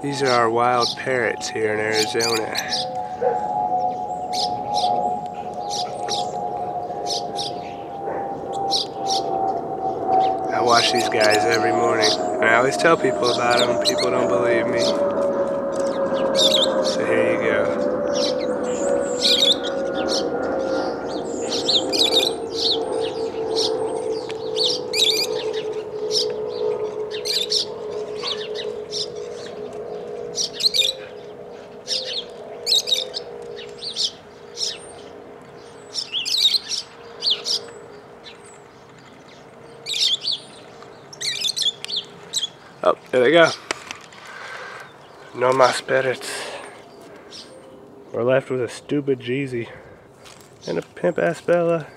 These are our wild parrots here in Arizona. I watch these guys every morning, and I always tell people about them. People don't believe me. So here you go. Oh, there they go. No más parrots. We're left with a stupid Jeezy and a pimp ass Bella.